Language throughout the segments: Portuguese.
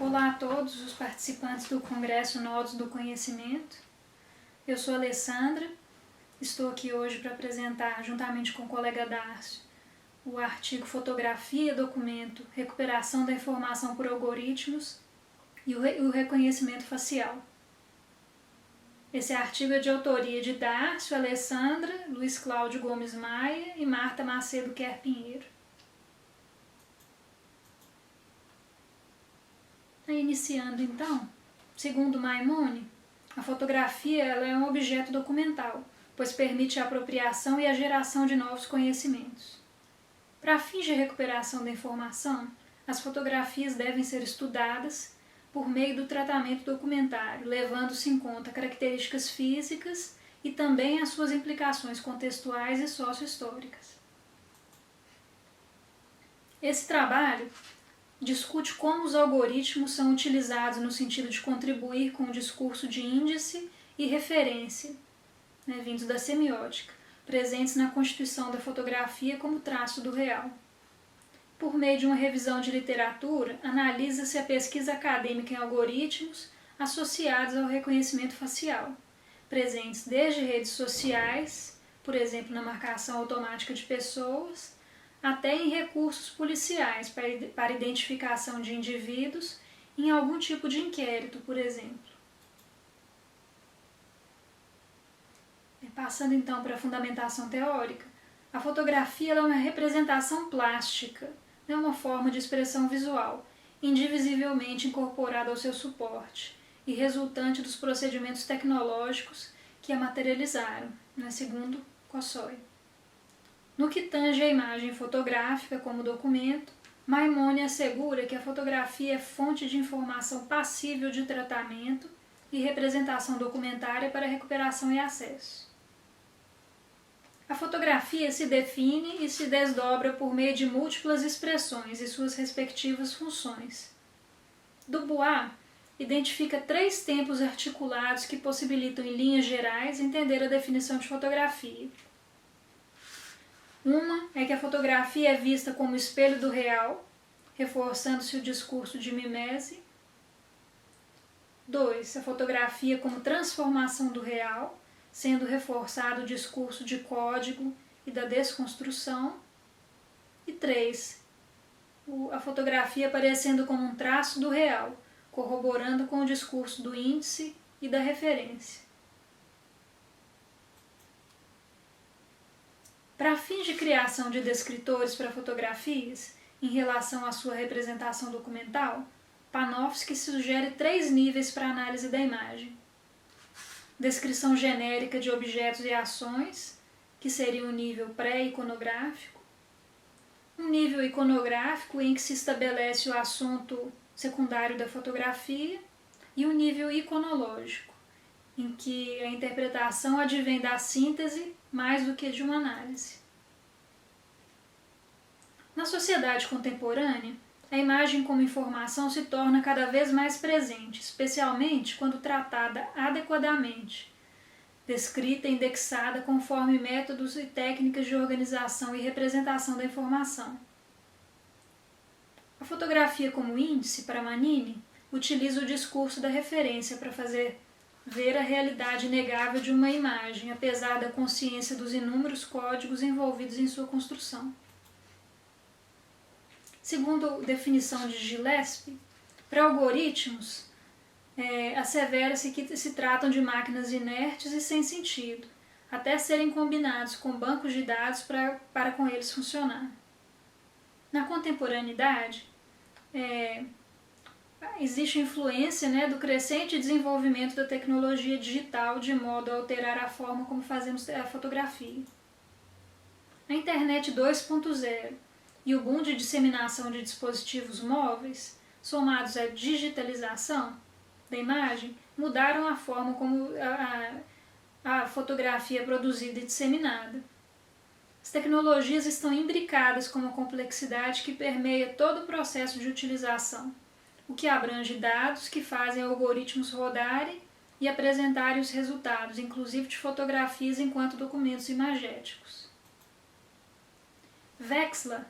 Olá a todos os participantes do Congresso Nodos do Conhecimento. Eu sou Alessandra, estou aqui hoje para apresentar, juntamente com o colega Darcio, o artigo Fotografia, Documento, Recuperação da Informação por Algoritmos e o Reconhecimento Facial. Esse artigo é de autoria de Darcio, Alessandra, Luiz Cláudio Gomes Maia e Marta Macedo Quer Pinheiro. Iniciando então, segundo Maimone, a fotografia ela é um objeto documental, pois permite a apropriação e a geração de novos conhecimentos. Para fins de recuperação da informação, as fotografias devem ser estudadas por meio do tratamento documentário, levando-se em conta características físicas e também as suas implicações contextuais e socio-históricas. Esse trabalho discute como os algoritmos são utilizados no sentido de contribuir com o discurso de índice e referência, vindos da semiótica, presentes na constituição da fotografia como traço do real. Por meio de uma revisão de literatura, analisa-se a pesquisa acadêmica em algoritmos associados ao reconhecimento facial, presentes desde redes sociais, por exemplo, na marcação automática de pessoas, até em recursos policiais para identificação de indivíduos em algum tipo de inquérito, por exemplo. Passando então para a fundamentação teórica, a fotografia é uma representação plástica, é uma forma de expressão visual, indivisivelmente incorporada ao seu suporte e resultante dos procedimentos tecnológicos que a materializaram, segundo Kosoy. No que tange a imagem fotográfica como documento, Maimone assegura que a fotografia é fonte de informação passível de tratamento e representação documentária para recuperação e acesso. A fotografia se define e se desdobra por meio de múltiplas expressões e suas respectivas funções. Dubois identifica 3 tempos articulados que possibilitam, em linhas gerais, entender a definição de fotografia. Uma é que a fotografia é vista como espelho do real, reforçando-se o discurso de mimese. 2. A fotografia como transformação do real, sendo reforçado o discurso de código e da desconstrução. E 3. A fotografia aparecendo como um traço do real, corroborando com o discurso do índice e da referência. Para fins de criação de descritores para fotografias, em relação à sua representação documental, Panofsky sugere 3 níveis para a análise da imagem. Descrição genérica de objetos e ações, que seria o nível pré-iconográfico. Um nível iconográfico em que se estabelece o assunto secundário da fotografia. E um nível iconológico, em que a interpretação advém da síntese mais do que de uma análise. Na sociedade contemporânea, a imagem como informação se torna cada vez mais presente, especialmente quando tratada adequadamente, descrita e indexada conforme métodos e técnicas de organização e representação da informação. A fotografia como índice, para Manini, utiliza o discurso da referência para fazer ver a realidade inegável de uma imagem, apesar da consciência dos inúmeros códigos envolvidos em sua construção. Segundo a definição de Gillespie, para algoritmos, assevera-se que se tratam de máquinas inertes e sem sentido, até serem combinados com bancos de dados para com eles funcionar. Na contemporaneidade, existe influência do crescente desenvolvimento da tecnologia digital de modo a alterar a forma como fazemos a fotografia. A Internet 2.0 e o boom de disseminação de dispositivos móveis, somados à digitalização da imagem, mudaram a forma como a fotografia é produzida e disseminada. As tecnologias estão imbricadas com uma complexidade que permeia todo o processo de utilização, o que abrange dados que fazem algoritmos rodarem e apresentarem os resultados, inclusive de fotografias enquanto documentos imagéticos. Wechsler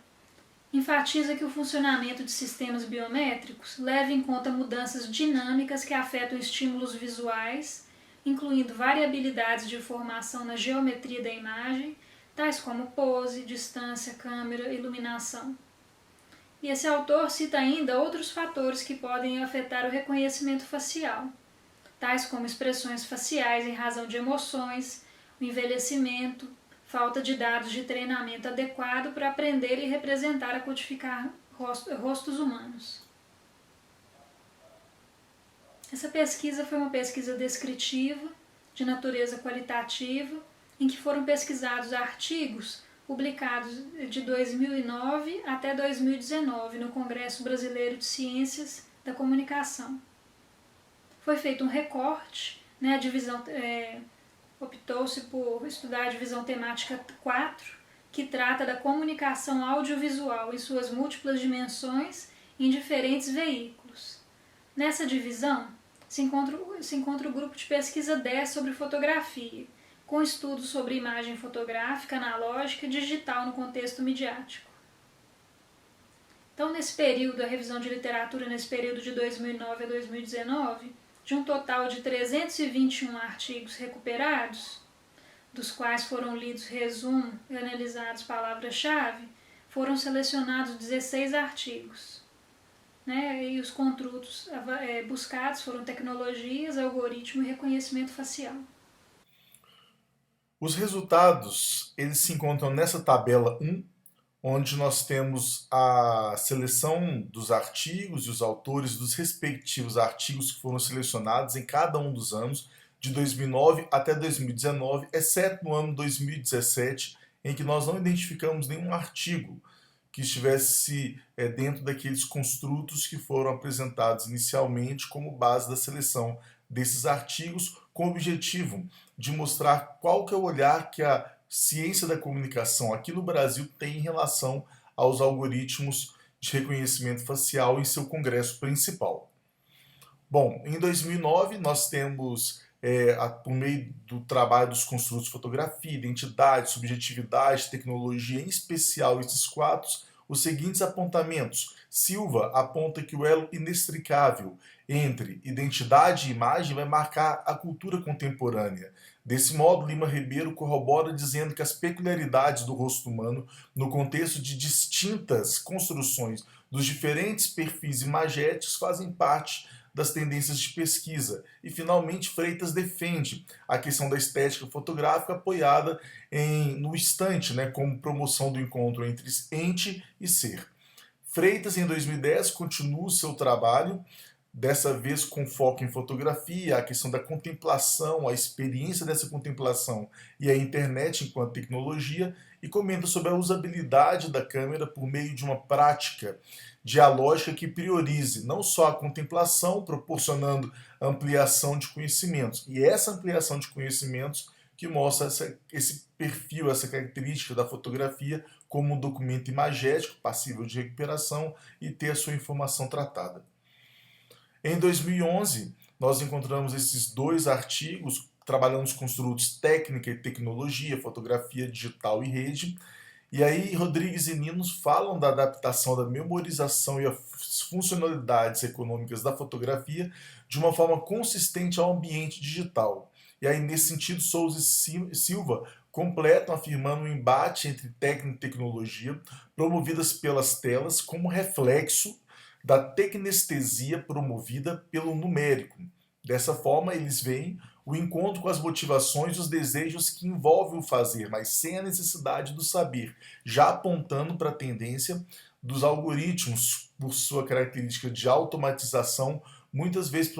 enfatiza que o funcionamento de sistemas biométricos leva em conta mudanças dinâmicas que afetam estímulos visuais, incluindo variabilidades de informação na geometria da imagem, tais como pose, distância, câmera, iluminação. E esse autor cita ainda outros fatores que podem afetar o reconhecimento facial, tais como expressões faciais em razão de emoções, o envelhecimento, falta de dados de treinamento adequado para aprender e representar e codificar rostos humanos. Essa pesquisa foi uma pesquisa descritiva, de natureza qualitativa, em que foram pesquisados artigos publicados de 2009 até 2019 no Congresso Brasileiro de Ciências da Comunicação. Foi feito um recorte, né, a divisão... optou-se por estudar a divisão temática 4, que trata da comunicação audiovisual em suas múltiplas dimensões em diferentes veículos. Nessa divisão, se encontra o grupo de pesquisa 10 sobre fotografia, com estudos sobre imagem fotográfica, analógica e digital no contexto midiático. Então, nesse período, a revisão de literatura nesse período de 2009 a 2019, de um total de 321 artigos recuperados, dos quais foram lidos resumo e analisados palavras-chave, foram selecionados 16 artigos. Né? E os contributos buscados foram tecnologias, algoritmo e reconhecimento facial. Os resultados, eles se encontram nessa tabela 1, onde nós temos a seleção dos artigos e os autores dos respectivos artigos que foram selecionados em cada um dos anos, de 2009 até 2019, exceto no ano 2017, em que nós não identificamos nenhum artigo que estivesse dentro daqueles construtos que foram apresentados inicialmente como base da seleção desses artigos, com o objetivo de mostrar qual que é o olhar que a ciência da comunicação aqui no Brasil tem em relação aos algoritmos de reconhecimento facial em seu congresso principal. Bom, em 2009 nós temos, por meio do trabalho dos construtos de fotografia, identidade, subjetividade, tecnologia, em especial esses quatro, os seguintes apontamentos. Silva aponta que o elo inextricável entre identidade e imagem vai marcar a cultura contemporânea. Desse modo, Lima Ribeiro corrobora dizendo que as peculiaridades do rosto humano, no contexto de distintas construções dos diferentes perfis imagéticos, fazem parte das tendências de pesquisa. E, finalmente, Freitas defende a questão da estética fotográfica apoiada no instante, né, como promoção do encontro entre ente e ser. Freitas, em 2010, continua o seu trabalho, dessa vez com foco em fotografia, a questão da contemplação, a experiência dessa contemplação e a internet enquanto tecnologia, e comenta sobre a usabilidade da câmera por meio de uma prática dialógica que priorize não só a contemplação, proporcionando ampliação de conhecimentos, e essa ampliação de conhecimentos que mostra esse perfil, essa característica da fotografia como um documento imagético, passível de recuperação e ter a sua informação tratada. Em 2011, nós encontramos esses dois artigos, trabalhando os construtos técnica e tecnologia, fotografia digital e rede, e aí Rodrigues e Ninos falam da adaptação da memorização e as funcionalidades econômicas da fotografia de uma forma consistente ao ambiente digital. E aí, nesse sentido, Souza e Silva completam afirmando um embate entre técnica e tecnologia promovidas pelas telas como reflexo da tecnestesia promovida pelo numérico. Dessa forma, eles veem o encontro com as motivações e os desejos que envolvem o fazer, mas sem a necessidade do saber, já apontando para a tendência dos algoritmos, por sua característica de automatização, muitas vezes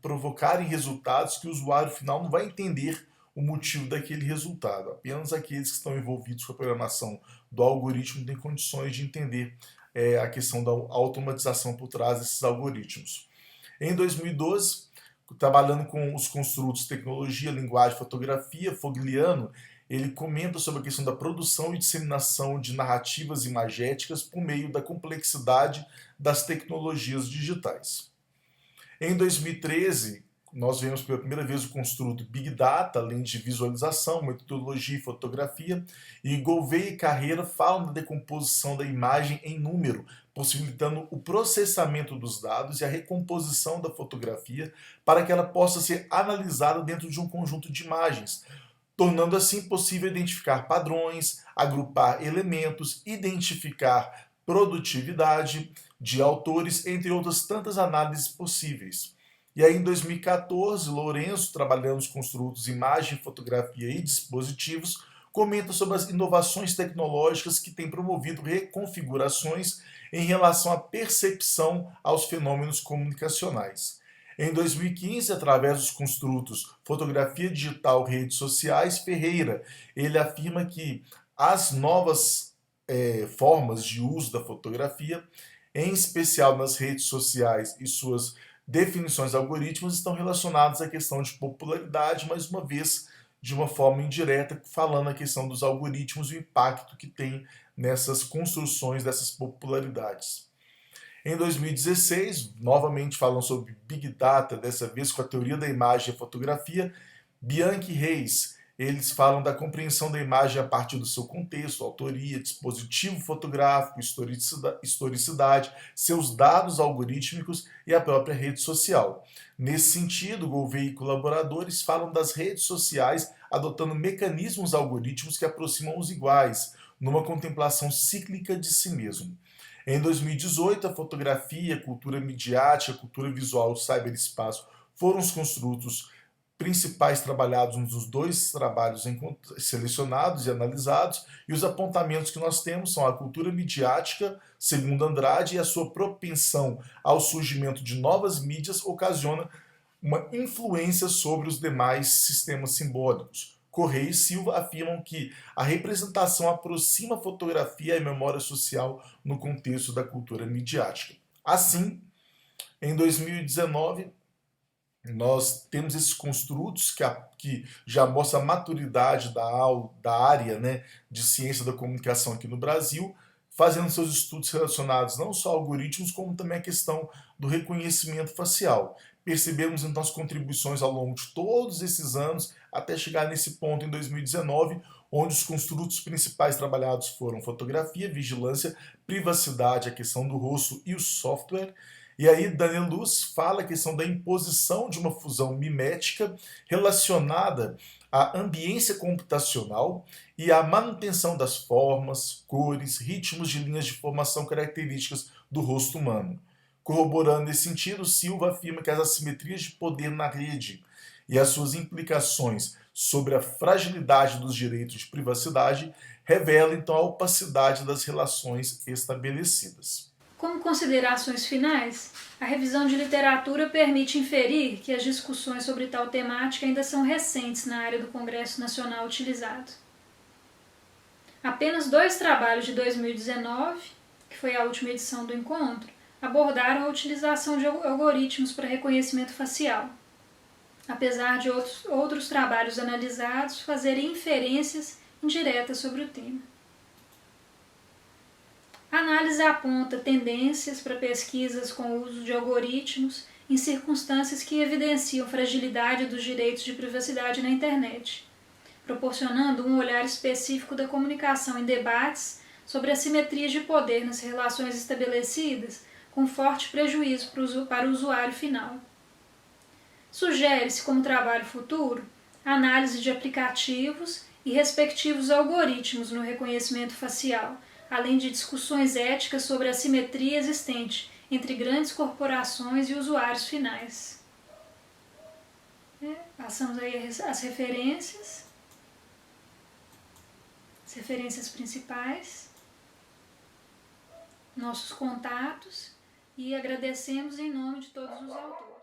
provocarem resultados que o usuário final não vai entender o motivo daquele resultado. Apenas aqueles que estão envolvidos com a programação do algoritmo têm condições de entender a questão da automatização por trás desses algoritmos. Em 2012, trabalhando com os construtos tecnologia, linguagem, fotografia, Fogliano, ele comenta sobre a questão da produção e disseminação de narrativas imagéticas por meio da complexidade das tecnologias digitais. Em 2013, nós vemos pela primeira vez o construto Big Data, além de visualização, metodologia e fotografia, e Gouveia e Carreira falam da decomposição da imagem em número, possibilitando o processamento dos dados e a recomposição da fotografia para que ela possa ser analisada dentro de um conjunto de imagens, tornando assim possível identificar padrões, agrupar elementos, identificar produtividade de autores, entre outras tantas análises possíveis. E aí, em 2014, Lourenço, trabalhando os construtos imagem, fotografia e dispositivos, comenta sobre as inovações tecnológicas que têm promovido reconfigurações em relação à percepção aos fenômenos comunicacionais. Em 2015, através dos construtos fotografia digital, redes sociais, Ferreira, ele afirma que as novas formas de uso da fotografia, em especial nas redes sociais e suas definições algorítmicas, estão relacionadas à questão de popularidade, mais uma vez de uma forma indireta, falando a questão dos algoritmos e o impacto que tem nessas construções dessas popularidades. Em 2016, novamente falando sobre Big Data, dessa vez com a teoria da imagem e a fotografia, Bianchi e Reis, eles falam da compreensão da imagem a partir do seu contexto, autoria, dispositivo fotográfico, historicidade, seus dados algorítmicos e a própria rede social. Nesse sentido, Gouveia e colaboradores falam das redes sociais adotando mecanismos algorítmicos que aproximam os iguais, numa contemplação cíclica de si mesmo. Em 2018, a fotografia, a cultura midiática, a cultura visual, o cyberespaço foram os construtos principais trabalhados nos dois trabalhos selecionados e analisados, e os apontamentos que nós temos são a cultura midiática, segundo Andrade, e a sua propensão ao surgimento de novas mídias ocasiona uma influência sobre os demais sistemas simbólicos. Correia e Silva afirmam que a representação aproxima a fotografia e a memória social no contexto da cultura midiática. Assim, em 2019, nós temos esses construtos que já mostram a maturidade da área, né, de ciência da comunicação aqui no Brasil, fazendo seus estudos relacionados não só a algoritmos, como também a questão do reconhecimento facial. Percebemos então as contribuições ao longo de todos esses anos, até chegar nesse ponto em 2019, onde os construtos principais trabalhados foram fotografia, vigilância, privacidade, a questão do rosto e o software. E aí Daniel Luz fala a questão da imposição de uma fusão mimética relacionada à ambiência computacional e à manutenção das formas, cores, ritmos de linhas de formação características do rosto humano. Corroborando nesse sentido, Silva afirma que as assimetrias de poder na rede e as suas implicações sobre a fragilidade dos direitos de privacidade revelam então a opacidade das relações estabelecidas. Como considerações finais, a revisão de literatura permite inferir que as discussões sobre tal temática ainda são recentes na área do Congresso Nacional utilizado. Apenas 2 trabalhos de 2019, que foi a última edição do encontro, abordaram a utilização de algoritmos para reconhecimento facial, apesar de outros trabalhos analisados fazerem inferências indiretas sobre o tema. A análise aponta tendências para pesquisas com o uso de algoritmos em circunstâncias que evidenciam fragilidade dos direitos de privacidade na internet, proporcionando um olhar específico da comunicação em debates sobre assimetrias de poder nas relações estabelecidas, com forte prejuízo para o usuário final. Sugere-se como trabalho futuro a análise de aplicativos e respectivos algoritmos no reconhecimento facial, além de discussões éticas sobre a assimetria existente entre grandes corporações e usuários finais. Passamos aí as referências principais, nossos contatos, e agradecemos em nome de todos os autores.